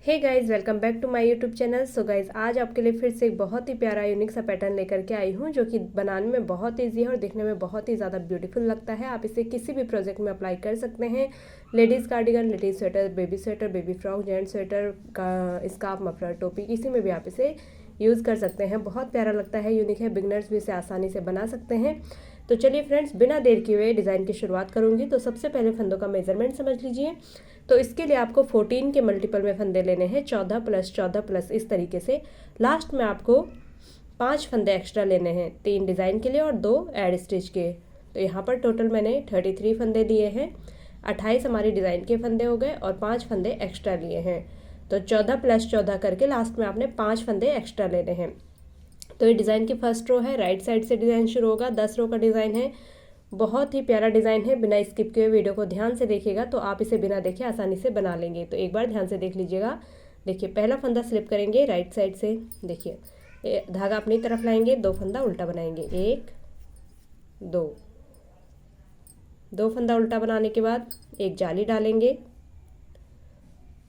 Hey guys, welcome back to my YouTube channel. So guys, आज आपके लिए फिर से एक बहुत ही प्यारा यूनिक सा पैटर्न लेकर के आई हूँ जो कि बनाने में बहुत ईजी है और दिखने में बहुत ही ज़्यादा ब्यूटीफुल लगता है। आप इसे किसी भी प्रोजेक्ट में अप्लाई कर सकते हैं। Ladies cardigan, ladies sweater, baby frock, gents sweater का स्कार्फ, मफलर, टोपी, किसी में भी आप इसे यूज़ कर सकते हैं। बहुत प्यारा लगता है, यूनिक है, बिगनर्स भी इसे आसानी से बना सकते हैं। तो चलिए फ्रेंड्स, बिना देर किए हुए डिज़ाइन की शुरुआत करूँगी। तो सबसे पहले फंदों का मेजरमेंट समझ लीजिए। तो इसके लिए आपको 14 के मल्टीपल में फंदे लेने हैं, 14 प्लस 14 प्लस, इस तरीके से। लास्ट में आपको 5 फंदे एक्स्ट्रा लेने हैं, 3 डिज़ाइन के लिए और 2 एड स्टिच के। तो यहाँ पर टोटल मैंने 33 फंदे लिए हैं। 28 हमारी डिज़ाइन के फंदे हो गए और 5 फंदे एक्स्ट्रा लिए हैं। तो 14 प्लस 14 करके लास्ट में आपने 5 फंदे एक्स्ट्रा लेने हैं। तो ये डिज़ाइन की फर्स्ट रो है, राइट साइड से डिज़ाइन शुरू होगा। 10 रो का डिज़ाइन है, बहुत ही प्यारा डिज़ाइन है। बिना स्किप किए वीडियो को ध्यान से देखिएगा तो आप इसे बिना देखे आसानी से बना लेंगे। तो एक बार ध्यान से देख लीजिएगा। देखिए, पहला फंदा स्लिप करेंगे राइट साइड से। देखिए, धागा अपनी तरफ लाएंगे, 2 फंदा उल्टा बनाएंगे, 1 2 फंदा उल्टा बनाने के बाद एक जाली डालेंगे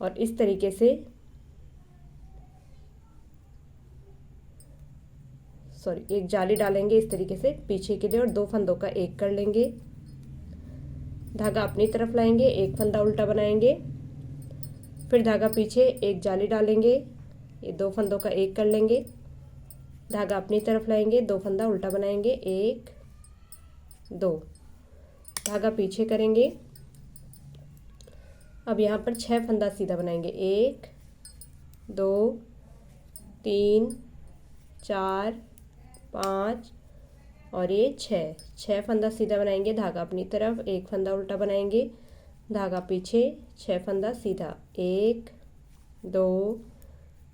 और इस तरीके से एक जाली डालेंगे इस तरीके से पीछे के लिए और 2 फंदों का एक कर लेंगे। धागा अपनी तरफ लाएंगे, 1 फंदा उल्टा बनाएंगे, फिर धागा पीछे, एक जाली डालेंगे, ये 2 फंदों का एक कर लेंगे। धागा अपनी तरफ लाएंगे, 2 फंदा उल्टा बनाएंगे, 1 2, धागा पीछे करेंगे। अब यहाँ पर 6 फंदा सीधा बनाएंगे, 1 2 3 4 5 और ये 6 फंदा सीधा बनाएंगे। धागा अपनी तरफ, 1 फंदा उल्टा बनाएंगे, धागा पीछे, 6 फंदा सीधा, 1 2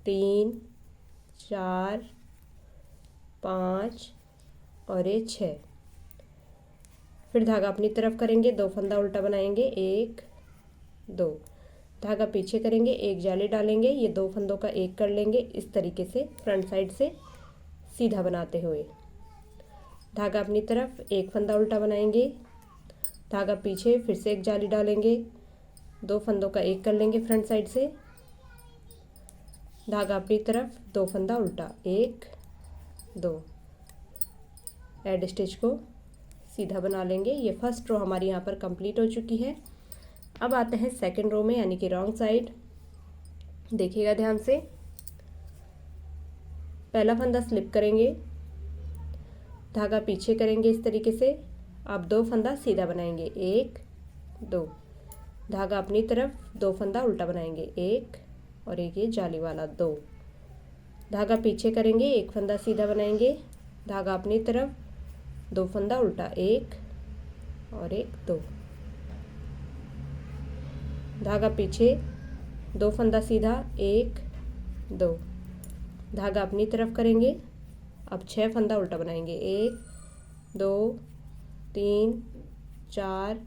3 4 5 और ये 6। फिर धागा अपनी तरफ करेंगे, 2 फंदा उल्टा बनाएंगे, 1 2, धागा पीछे करेंगे, एक जाली डालेंगे, ये 2 फंदों का एक कर लेंगे इस तरीके से फ्रंट साइड से सीधा बनाते हुए। धागा अपनी तरफ, 1 फंदा उल्टा बनाएंगे, धागा पीछे, फिर से एक जाली डालेंगे, 2 फंदों का एक कर लेंगे फ्रंट साइड से। धागा अपनी तरफ, 2 फंदा उल्टा, 1 2, एड स्टिच को सीधा बना लेंगे। ये फर्स्ट रो हमारी यहाँ पर कंप्लीट हो चुकी है। अब आते हैं सेकंड रो में, यानी कि रॉन्ग साइड। देखिएगा ध्यान से। पहला फंदा स्लिप करेंगे, धागा पीछे करेंगे इस तरीके से। अब 2 फंदा सीधा बनाएंगे, 1 2, धागा अपनी तरफ, 2 फंदा उल्टा बनाएंगे, 1 और एक ये जाली वाला 2, धागा पीछे करेंगे, 1 फंदा सीधा बनाएंगे, धागा अपनी तरफ, 2 फंदा उल्टा, 1 और 1 2, धागा पीछे, 2 फंदा सीधा, 1 2, धागा अपनी तरफ करेंगे। अब 6 फंदा उल्टा बनाएंगे, 1 2 3 4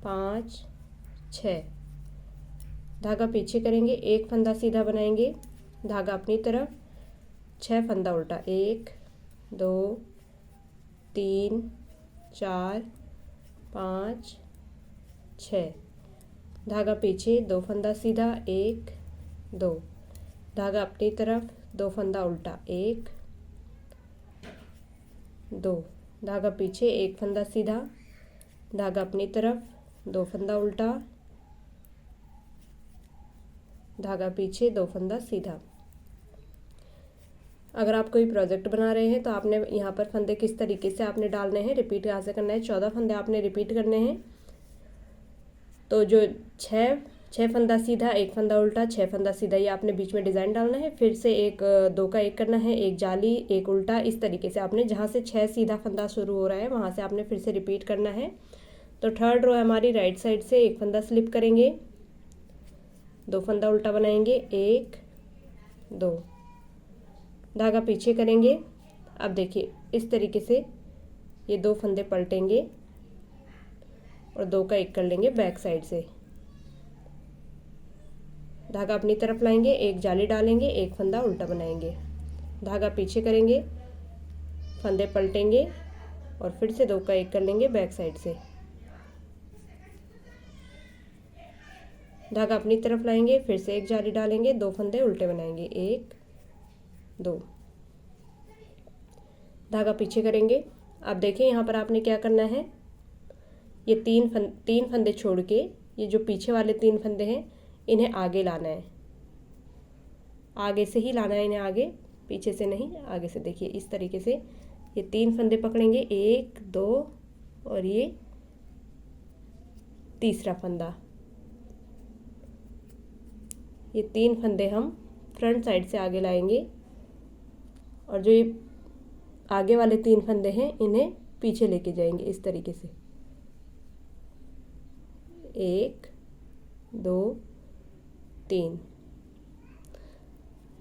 5 6, धागा पीछे करेंगे, 1 फंदा सीधा बनाएंगे, धागा अपनी तरफ, 6 फंदा उल्टा, 1 2 3 4 5 6, धागा पीछे, 2 फंदा सीधा, 1 2, धागा अपनी तरफ, 2 फंदा उल्टा, 1 2, धागा पीछे, 1 फंदा सीधा, धागा अपनी तरफ, 2 फंदा उल्टा, धागा पीछे, 2 फंदा सीधा। अगर आप कोई प्रोजेक्ट बना रहे हैं तो आपने यहाँ पर फंदे किस तरीके से आपने डालने हैं, रिपीट कहाँ से करना है। 14 फंदे आपने रिपीट करने हैं। तो जो 6 फंदा सीधा, 1 फंदा उल्टा, 6 फंदा सीधा, ये आपने बीच में डिज़ाइन डालना है। फिर से 2 का एक करना है, एक जाली, एक उल्टा, इस तरीके से आपने जहाँ से 6 सीधा फंदा शुरू हो रहा है वहाँ से आपने फिर से रिपीट करना है। तो थर्ड रो है हमारी, राइट साइड से 1 फंदा स्लिप करेंगे, 2 फंदा उल्टा बनाएंगे, 1 2, धागा पीछे करेंगे। अब देखिए, इस तरीके से ये 2 फंदे पलटेंगे और 2 का एक कर लेंगे बैक साइड से। धागा अपनी तरफ लाएंगे, एक जाली डालेंगे, 1 फंदा उल्टा बनाएंगे, धागा पीछे करेंगे, फंदे पलटेंगे और फिर से 2 का एक कर लेंगे बैक साइड से। धागा अपनी तरफ लाएंगे, फिर से एक जाली डालेंगे, 2 फंदे उल्टे बनाएंगे, 1 2, धागा पीछे करेंगे। अब देखिए यहाँ पर आपने क्या करना है, ये तीन फंदे छोड़ के ये जो पीछे वाले 3 फंदे हैं इन्हें आगे लाना है, आगे से ही लाना है इन्हें, आगे पीछे से नहीं, आगे से। देखिए इस तरीके से ये 3 फंदे पकड़ेंगे, 1 2 और ये तीसरा फंदा। ये 3 फंदे हम फ्रंट साइड से आगे लाएंगे और जो ये आगे वाले 3 फंदे हैं इन्हें पीछे लेके जाएंगे इस तरीके से, 1 2 3।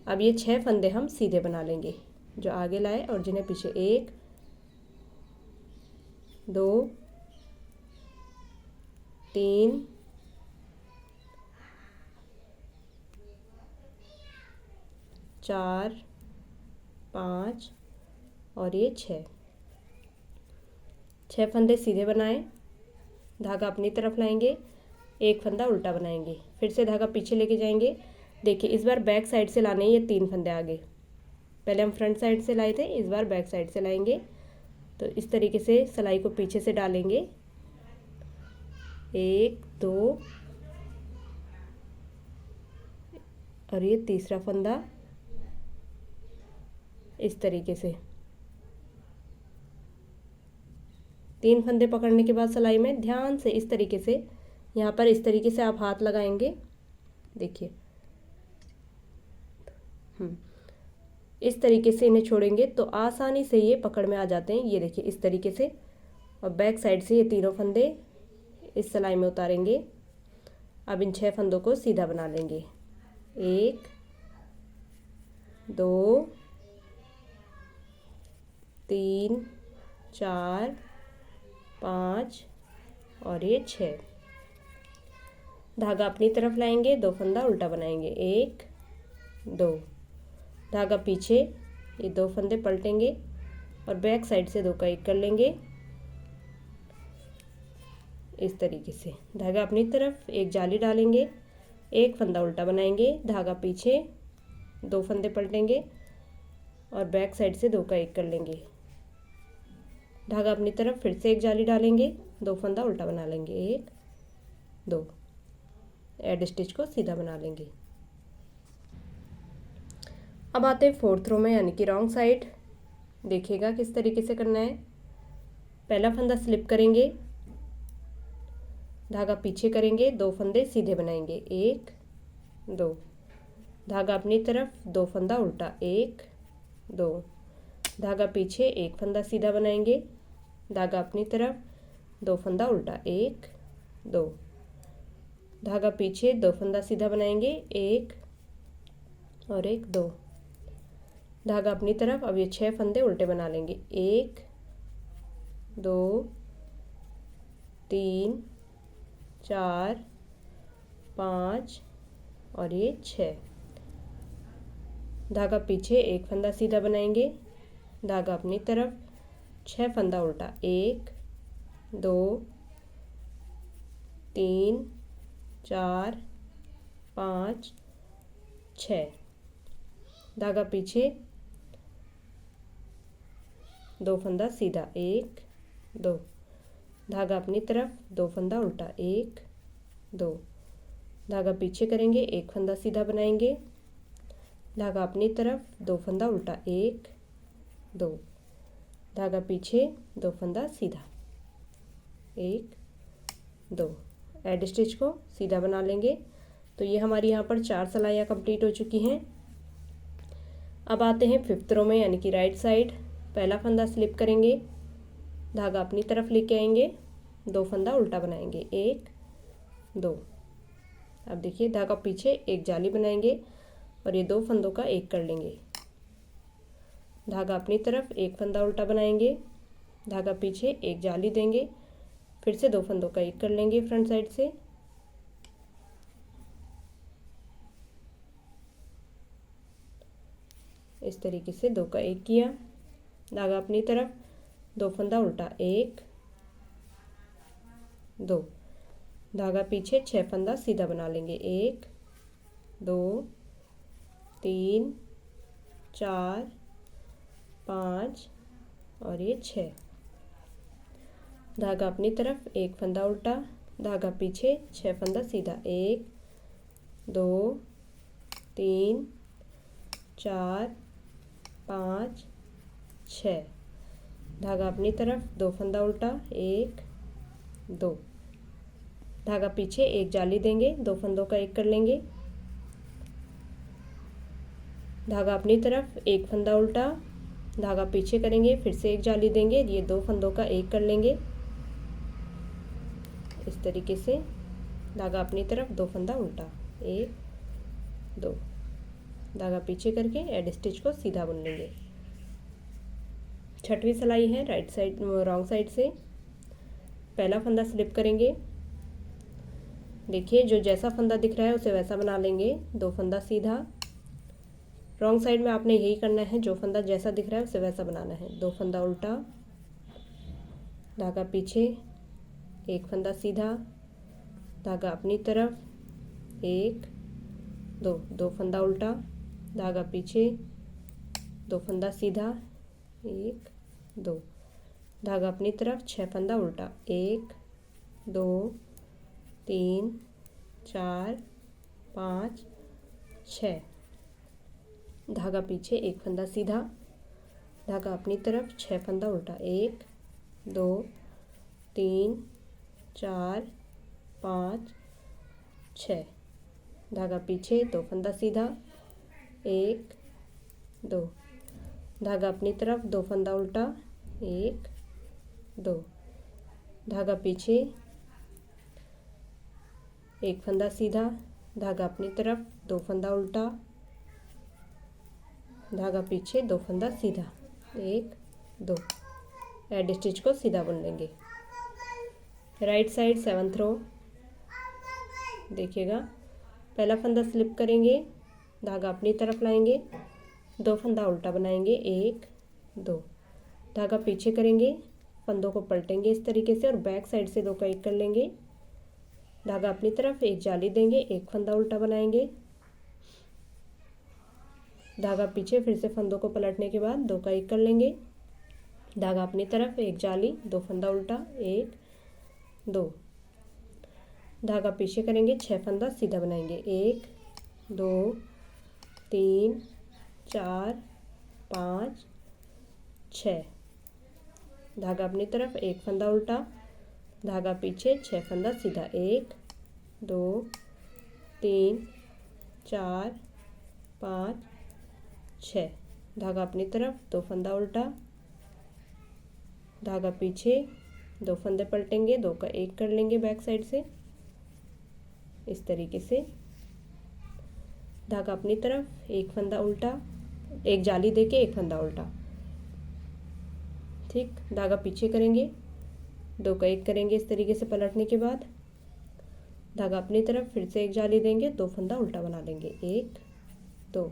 अब ये 6 फंदे हम सीधे बना लेंगे, जो आगे लाए और जिन्हें पीछे, 1 2 3 4 5 और ये 6 फंदे सीधे बनाए, धागा अपनी तरफ लाएंगे, एक फंदा उल्टा बनाएंगे, फिर से धागा पीछे लेके जाएंगे। देखिए इस बार बैक साइड से लाने हैं ये 3 फंदे आगे, पहले हम फ्रंट साइड से लाए थे, इस बार बैक साइड से लाएंगे। तो इस तरीके से सिलाई को पीछे से डालेंगे, 1 2 और ये तीसरा फंदा इस तरीके से। 3 फंदे पकड़ने के बाद सिलाई में ध्यान से इस तरीके से, यहाँ पर इस तरीके से आप हाथ लगाएंगे, देखिए इस तरीके से इन्हें छोड़ेंगे तो आसानी से ये पकड़ में आ जाते हैं। ये देखिए इस तरीके से, और बैक साइड से ये तीनों फंदे इस सिलाई में उतारेंगे। अब इन 6 फंदों को सीधा बना लेंगे, 1 2 3 4 5 और ये 6। धागा अपनी तरफ लाएंगे, 2 फंदा उल्टा बनाएंगे, 1 2, धागा पीछे, ये 2 फंदे पलटेंगे और बैक साइड से 2 का 1 कर लेंगे इस तरीके से। धागा अपनी तरफ, एक जाली डालेंगे, एक फंदा उल्टा बनाएंगे, धागा पीछे, 2 फंदे पलटेंगे और बैक साइड से 2 का 1 कर लेंगे, धागा अपनी तरफ, फिर से एक जाली डालेंगे, 2 फंदा उल्टा बना लेंगे, 1 2, एड स्टिच को सीधा बना लेंगे। अब आते हैं 4th रो में, यानी कि रॉन्ग साइड। देखिएगा किस तरीके से करना है। पहला फंदा स्लिप करेंगे, धागा पीछे करेंगे, 2 फंदे सीधे बनाएंगे, 1 2, धागा अपनी तरफ, 2 फंदा उल्टा, 1 2, धागा पीछे, एक फंदा सीधा बनाएंगे, धागा अपनी तरफ, 2 फंदा उल्टा, 1 2, धागा पीछे, 2 फंदा सीधा बनाएंगे, 1 और 1 2, धागा अपनी तरफ। अब ये 6 फंदे उल्टे बना लेंगे, 1 2 3 4 5 और ये 6, धागा पीछे, एक फंदा सीधा बनाएंगे, धागा अपनी तरफ, 6 फंदा उल्टा, 1 2 3 4 5 6, धागा पीछे, 2 फंदा सीधा, 1 2, धागा अपनी तरफ, 2 फंदा उल्टा, 1 2, धागा पीछे करेंगे, एक फंदा सीधा बनाएंगे, धागा अपनी तरफ, 2 फंदा उल्टा, 1 2, धागा पीछे, 2 फंदा सीधा, 1 2, एड स्टिच को सीधा बना लेंगे। तो ये हमारी यहाँ पर 4 सिलाइयाँ कंप्लीट हो चुकी हैं। अब आते हैं 5th रो में, यानी कि राइट साइड। पहला फंदा स्लिप करेंगे, धागा अपनी तरफ लेके आएंगे, 2 फंदा उल्टा बनाएंगे, 1 2। अब देखिए धागा पीछे, एक जाली बनाएंगे और ये 2 फंदों का 1 कर लेंगे, धागा अपनी तरफ, एक फंदा उल्टा बनाएंगे, धागा पीछे, एक जाली देंगे, फिर से 2 फंदों का 1 कर लेंगे फ्रंट साइड से, इस तरीके से 2 का 1 किया, धागा अपनी तरफ, 2 फंदा उल्टा, 1 2, धागा पीछे 6 फंदा सीधा बना लेंगे। 1 2 3 4 5 और ये 6। धागा अपनी तरफ, एक फंदा उल्टा, धागा पीछे 6 फंदा सीधा। 1 2 3 4 5 6। धागा अपनी तरफ, 2 फंदा उल्टा, 1 2। धागा पीछे एक जाली देंगे, 2 फंदों का एक कर लेंगे। धागा अपनी तरफ, एक फंदा उल्टा, धागा पीछे करेंगे, फिर से एक जाली देंगे, ये 2 फंदों का एक कर लेंगे। इस तरीके से धागा अपनी तरफ, 2 फंदा उल्टा, 1 2। धागा पीछे करके एड स्टिच को सीधा बुन लेंगे। छठवीं सिलाई है राइट साइड रॉन्ग साइड से। पहला फंदा स्लिप करेंगे। देखिए जो जैसा फंदा दिख रहा है उसे वैसा बना लेंगे। 2 फंदा सीधा। रॉन्ग साइड में आपने यही करना है, जो फंदा जैसा दिख रहा है उसे वैसा बनाना है। 2 फंदा उल्टा, धागा पीछे, एक फंदा सीधा, धागा अपनी तरफ, 1 2। 2 फंदा उल्टा, धागा पीछे, 2 फंदा सीधा, 1 2। धागा अपनी तरफ, 6 फंदा उल्टा, 1 2 3 4 5 6। धागा पीछे, एक फंदा सीधा, धागा अपनी तरफ, 6 फंदा उल्टा, 1 2 3 4 5 6। धागा पीछे, 2 फंदा सीधा, 1 2। धागा अपनी तरफ, 2 फंदा उल्टा, 1 2। धागा पीछे, एक फंदा सीधा, धागा अपनी तरफ, 2 फंदा उल्टा, धागा पीछे, 2 फंदा सीधा, 1 2। एड स्टिच को सीधा बुन लेंगे। राइट साइड 7th रो। देखिएगा पहला फंदा स्लिप करेंगे, धागा अपनी तरफ लाएंगे, 2 फंदा उल्टा बनाएंगे, 1 2। धागा पीछे करेंगे, फंदों को पलटेंगे इस तरीके से और बैक साइड से 2 का एक कर लेंगे। धागा अपनी तरफ, एक जाली देंगे, एक फंदा उल्टा बनाएंगे, धागा पीछे, फिर से फंदों को पलटने के बाद 2 का एक कर लेंगे। धागा अपनी तरफ, एक जाली, 2 फंदा उल्टा, 1 2। धागा पीछे करेंगे, 6 फंदा सीधा बनाएंगे, 1 2 3 4 5 6। धागा अपनी तरफ, एक फंदा उल्टा, धागा पीछे, 6 फंदा सीधा, 1 2 3 4 5 6। धागा अपनी तरफ, 2 फंदा उल्टा, धागा पीछे, 2 फंदे पलटेंगे, 2 का एक कर लेंगे बैक साइड से इस तरीके से। धागा अपनी तरफ, एक फंदा उल्टा, एक जाली देके एक फंदा उल्टा, ठीक। धागा पीछे करेंगे, 2 का एक करेंगे इस तरीके से पलटने के बाद। धागा अपनी तरफ, फिर से एक जाली देंगे, 2 फंदा उल्टा बना लेंगे, 1 2।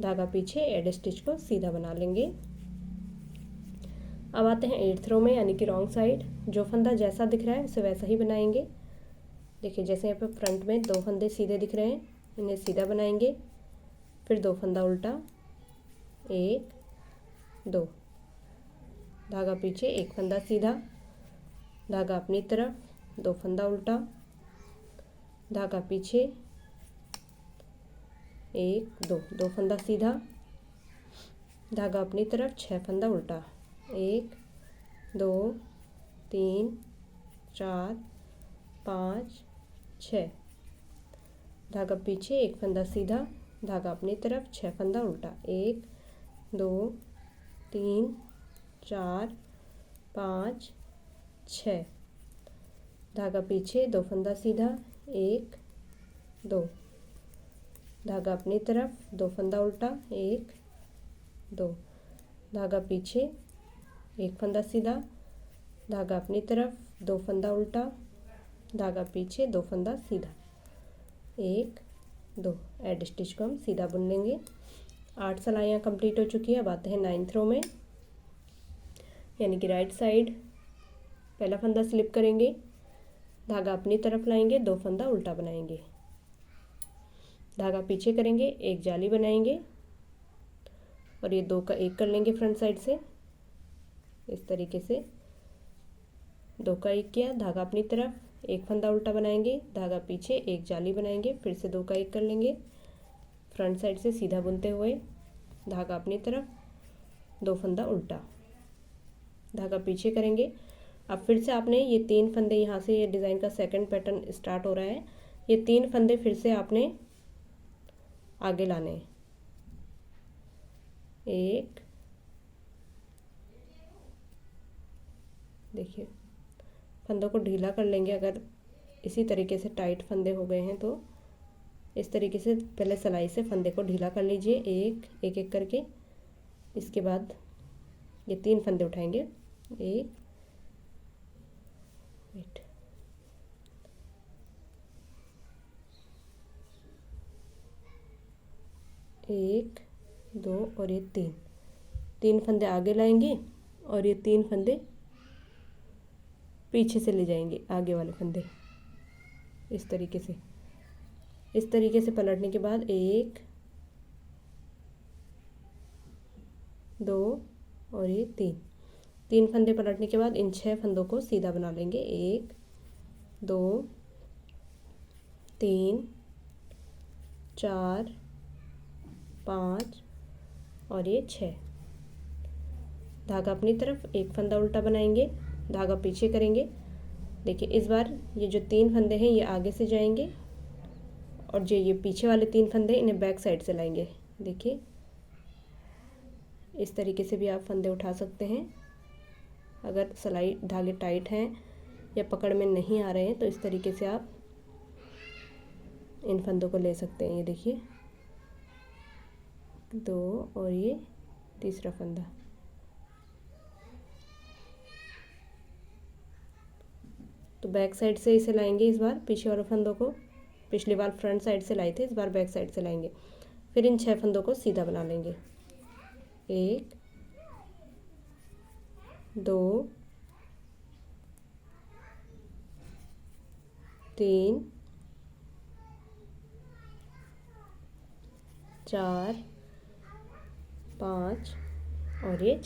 धागा पीछे, एड स्टिच को सीधा बना लेंगे। अब आते हैं 8th रो में, यानी कि रॉन्ग साइड। जो फंदा जैसा दिख रहा है उसे वैसा ही बनाएंगे। देखिए जैसे यहाँ पे फ्रंट में 2 फंदे सीधे दिख रहे हैं, इन्हें सीधा बनाएंगे, फिर 2 फंदा उल्टा, 1 2। धागा पीछे, एक फंदा सीधा, धागा अपनी तरफ, 2 फंदा उल्टा, धागा पीछे, 1 2। 2 फंदा सीधा, धागा अपनी तरफ, 6 फंदा उल्टा, 1 2 3 4 5 6। धागा पीछे, एक फंदा सीधा, धागा अपनी तरफ, 6 फंदा उल्टा, 1 2 3 4 5 6। धागा पीछे, 2 फंदा सीधा, 1 2। धागा अपनी तरफ, 2 फंदा उल्टा, 1 2। धागा पीछे, एक फंदा सीधा, धागा अपनी तरफ, 2 फंदा उल्टा, धागा पीछे, 2 फंदा सीधा, 1 2। एड स्टिच को हम सीधा बुन लेंगे। 8 सिलाइयाँ कंप्लीट हो चुकी है। अब आते हैं 9th रो में, यानी कि राइट साइड। पहला फंदा स्लिप करेंगे, धागा अपनी तरफ लाएंगे, 2 फंदा उल्टा बनाएंगे, धागा पीछे करेंगे, एक जाली बनाएंगे और ये 2 का 1 कर लेंगे फ्रंट साइड से इस तरीके से। 2 का 1 किया, धागा अपनी तरफ, एक फंदा उल्टा बनाएंगे, धागा पीछे, एक जाली बनाएंगे, फिर से 2 का 1 कर लेंगे फ्रंट साइड से सीधा बुनते हुए, धागा अपनी तरफ, 2 फंदा उल्टा, धागा पीछे करेंगे। अब फिर से आपने ये 3 फंदे, यहाँ से ये डिज़ाइन का सेकंड पैटर्न स्टार्ट हो रहा है, ये 3 फंदे फिर से आपने आगे लाने हैं। 1, देखिए फंदों को ढीला कर लेंगे, अगर इसी तरीके से टाइट फंदे हो गए हैं तो इस तरीके से पहले सिलाई से फंदे को ढीला कर लीजिए, एक एक करके। इसके बाद ये 3 फंदे उठाएंगे, 1 1 2 और ये 3 फंदे आगे लाएंगे और ये 3 फंदे पीछे से ले जाएंगे, आगे वाले फंदे इस तरीके से पलटने के बाद 1 2 और ये 3 फंदे पलटने के बाद इन 6 फंदों को सीधा बना लेंगे, 1 2 3 4 5 और ये 6। धागा अपनी तरफ, एक फंदा उल्टा बनाएंगे, धागा पीछे करेंगे। देखिए इस बार ये जो 3 फंदे हैं ये आगे से जाएंगे और जो ये पीछे वाले 3 फंदे इन्हें बैक साइड से लाएंगे। देखिए इस तरीके से भी आप फंदे उठा सकते हैं। अगर सिलाई धागे टाइट हैं या पकड़ में नहीं आ रहे हैं तो इस तरीके से आप इन फंदों को ले सकते हैं। ये देखिए 2 और ये तीसरा फंदा। तो बैक साइड से इसे लाएंगे इस बार, पीछे वाले फंदों को, पिछली बार फ्रंट साइड से लाए थे, इस बार बैक साइड से लाएंगे। फिर इन 6 फंदों को सीधा बना लेंगे, 1 2 3 4 5 और ये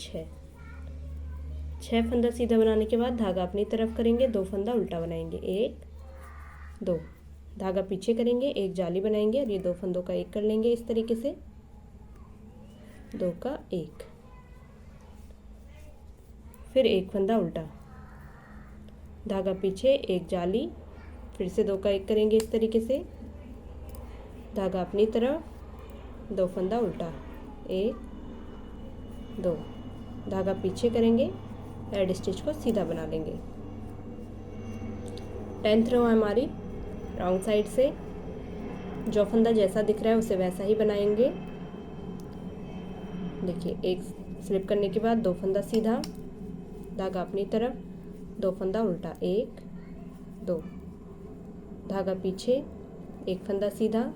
6 फंदा सीधा बनाने के बाद धागा अपनी तरफ करेंगे, 2 फंदा उल्टा बनाएंगे, 1 2, धागा पीछे करेंगे, एक जाली बनाएंगे और ये 2 फंदों का 1 कर लेंगे इस तरीके से, 2 का 1, फिर एक फंदा उल्टा, धागा पीछे, एक जाली, फिर से 2 का 1 करेंगे इस तरीके से, धागा अपनी तरफ, 2 फंदा उल्टा, 1 2, धागा पीछे करेंगे, एड स्टिच को सीधा बना लेंगे। 10th रो हमारी रॉन्ग साइड से, जो फंदा जैसा दिख रहा है उसे वैसा ही बनाएंगे। देखिए एक स्लिप करने के बाद 2 फंदा सीधा, धागा अपनी तरफ, 2 फंदा उल्टा, 1 2, धागा पीछे, एक फंदा सीधा।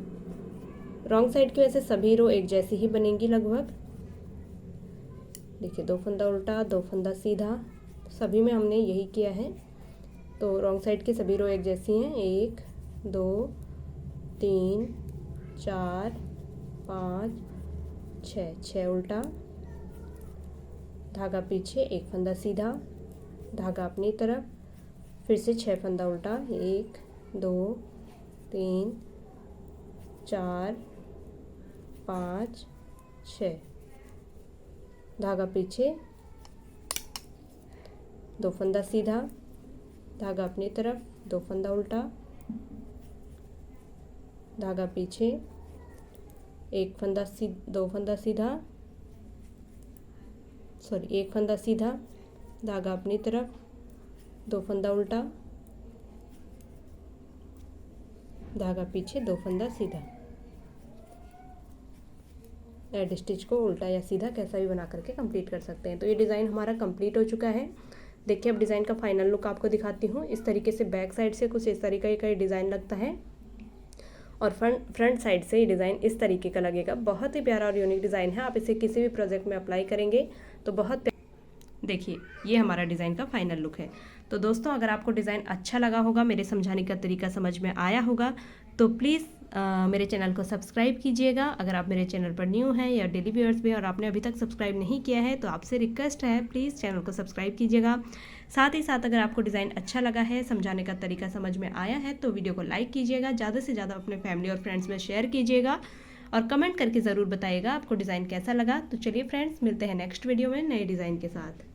रॉन्ग साइड की वजह से सभी रो एक जैसी ही बनेंगी लगभग। देखिए 2 फंदा उल्टा, 2 फंदा सीधा, सभी में हमने यही किया है। तो रॉन्ग साइड की सभी रो एक जैसी हैं, 1 2 3 4 5 6 उल्टा, धागा पीछे, एक फंदा सीधा, धागा अपनी तरफ, फिर से 6 फंदा उल्टा, 1 2 3 4 5 6, धागा पीछे, 2 फंदा सीधा, धागा अपनी तरफ, 2 फंदा उल्टा, धागा पीछे, एक फंदा 2 फंदा सीधा, एक फंदा सीधा, धागा अपनी तरफ, 2 फंदा उल्टा, धागा पीछे, 2 फंदा सीधा। एड स्टिच को उल्टा या सीधा कैसा भी बना करके कंप्लीट कर सकते हैं। तो ये डिज़ाइन हमारा कंप्लीट हो चुका है। देखिए अब डिज़ाइन का फाइनल लुक आपको दिखाती हूँ। इस तरीके से बैक साइड से कुछ इस तरीके का डिज़ाइन लगता है और फ्रंट साइड से ये डिज़ाइन इस तरीके का लगेगा। बहुत ही प्यारा और यूनिक डिज़ाइन है। आप इसे किसी भी प्रोजेक्ट में अप्लाई करेंगे तो बहुत। देखिए ये हमारा डिज़ाइन का फाइनल लुक है। तो दोस्तों अगर आपको डिज़ाइन अच्छा लगा होगा, मेरे समझाने का तरीका समझ में आया होगा, तो प्लीज़ मेरे चैनल को सब्सक्राइब कीजिएगा। अगर आप मेरे चैनल पर न्यू हैं या डेली व्यूअर्स भी और आपने अभी तक सब्सक्राइब नहीं किया है तो आपसे रिक्वेस्ट है, प्लीज़ चैनल को सब्सक्राइब कीजिएगा। साथ ही साथ अगर आपको डिज़ाइन अच्छा लगा है, समझाने का तरीका समझ में आया है, तो वीडियो को लाइक कीजिएगा, ज़्यादा से ज़्यादा अपने फैमिली और फ्रेंड्स में शेयर कीजिएगा और कमेंट करके ज़रूर बताइएगा आपको डिज़ाइन कैसा लगा। तो चलिए फ्रेंड्स, मिलते हैं नेक्स्ट वीडियो में नए डिज़ाइन के साथ।